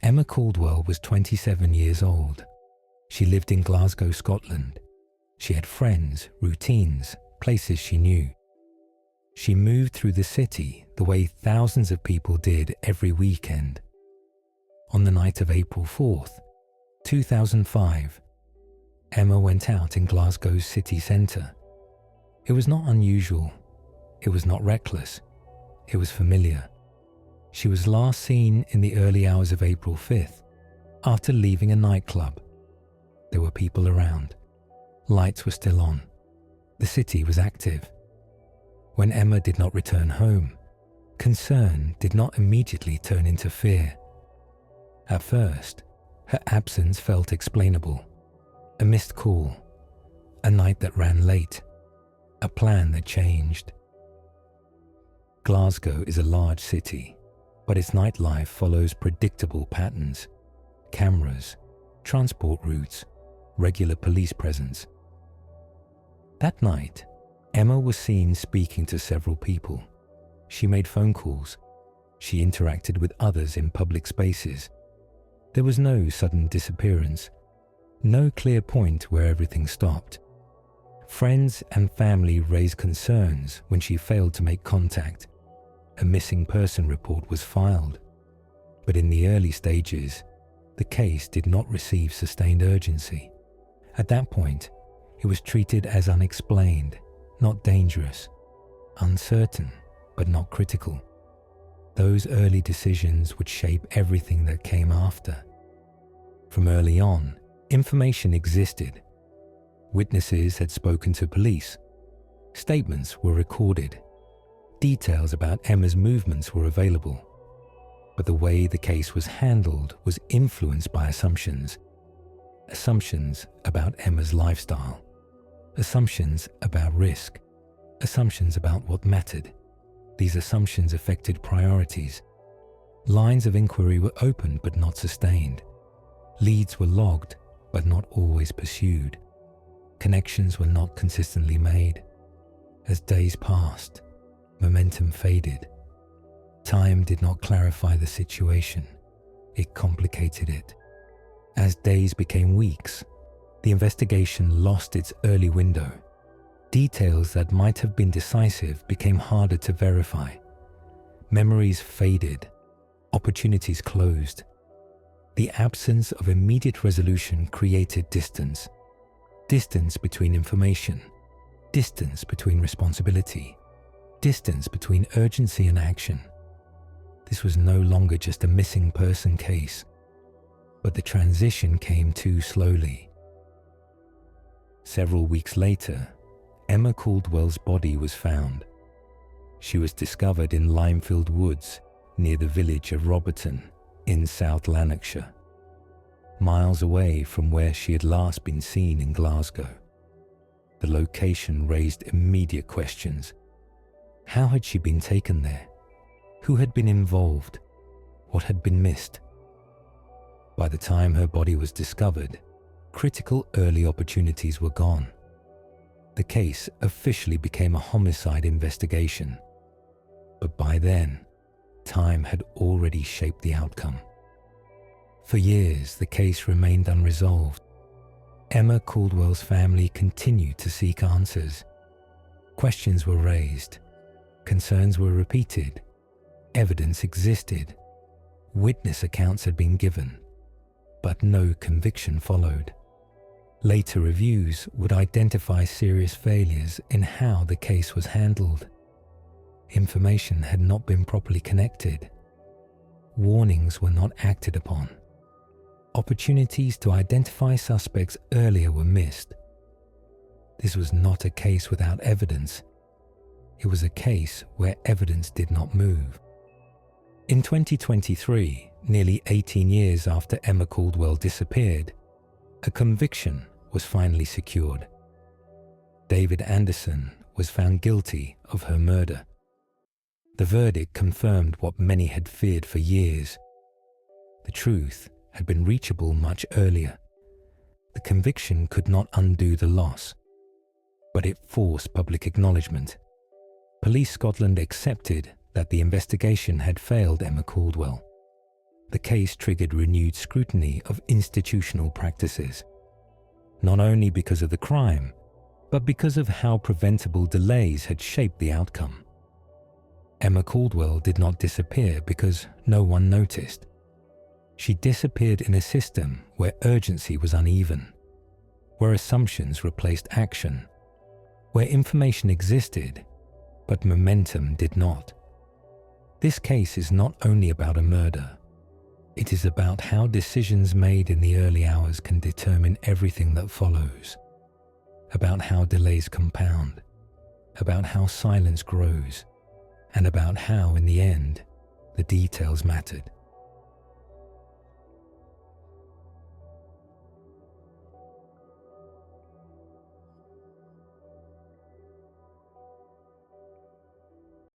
Emma Caldwell was 27 years old. She lived in Glasgow, Scotland. She had friends, routines, places she knew. She moved through the city the way thousands of people did every weekend. On the night of April 4th, 2005, Emma went out in Glasgow's city centre. It was not unusual. It was not reckless. It was familiar. She was last seen in the early hours of April 5th, after leaving a nightclub. There were people around. Lights were still on. The city was active. When Emma did not return home, concern did not immediately turn into fear. At first, her absence felt explainable. A missed call, a night that ran late, a plan that changed. Glasgow is a large city, but its nightlife follows predictable patterns: cameras, transport routes, regular police presence. That night, Emma was seen speaking to several people. She made phone calls. She interacted with others in public spaces. There was no sudden disappearance, no clear point where everything stopped. Friends and family raised concerns when she failed to make contact. A missing person report was filed. But in the early stages, the case did not receive sustained urgency. At that point, it was treated as unexplained, not dangerous, uncertain, but not critical. Those early decisions would shape everything that came after. From early on, information existed. Witnesses had spoken to police. Statements were recorded. Details about Emma's movements were available. But the way the case was handled was influenced by assumptions. Assumptions about Emma's lifestyle. Assumptions about risk. Assumptions about what mattered. These assumptions affected priorities. Lines of inquiry were opened but not sustained. Leads were logged but not always pursued. Connections were not consistently made. As days passed, momentum faded. Time did not clarify the situation. It complicated it. As days became weeks, the investigation lost its early window. Details that might have been decisive became harder to verify. Memories faded. Opportunities closed. The absence of immediate resolution created distance. Distance between information. Distance between responsibility. Distance between urgency and action. This was no longer just a missing person case, but the transition came too slowly. Several weeks later, Emma Caldwell's body was found. She was discovered in Limefield Woods near the village of Roberton in South Lanarkshire, miles away from where she had last been seen in Glasgow. The location raised immediate questions. How had she been taken there? Who had been involved? What had been missed? By the time her body was discovered, critical early opportunities were gone. The case officially became a homicide investigation. But by then, time had already shaped the outcome. For years, the case remained unresolved. Emma Caldwell's family continued to seek answers. Questions were raised. Concerns were repeated. Evidence existed. Witness accounts had been given. But no conviction followed. Later reviews would identify serious failures in how the case was handled. Information had not been properly connected. Warnings were not acted upon. Opportunities to identify suspects earlier were missed. This was not a case without evidence. It was a case where evidence did not move. In 2023, nearly 18 years after Emma Caldwell disappeared, a conviction was finally secured. David Anderson was found guilty of her murder. The verdict confirmed what many had feared for years. The truth had been reachable much earlier. The conviction could not undo the loss, but it forced public acknowledgement. Police Scotland accepted that the investigation had failed Emma Caldwell. the case triggered renewed scrutiny of institutional practices, not only because of the crime, but because of how preventable delays had shaped the outcome. Emma Caldwell did not disappear because no one noticed. She disappeared in a system where urgency was uneven, where assumptions replaced action, where information existed, but momentum did not. This case is not only about a murder. It is about how decisions made in the early hours can determine everything that follows, about how delays compound, about how silence grows, and about how, in the end, the details mattered.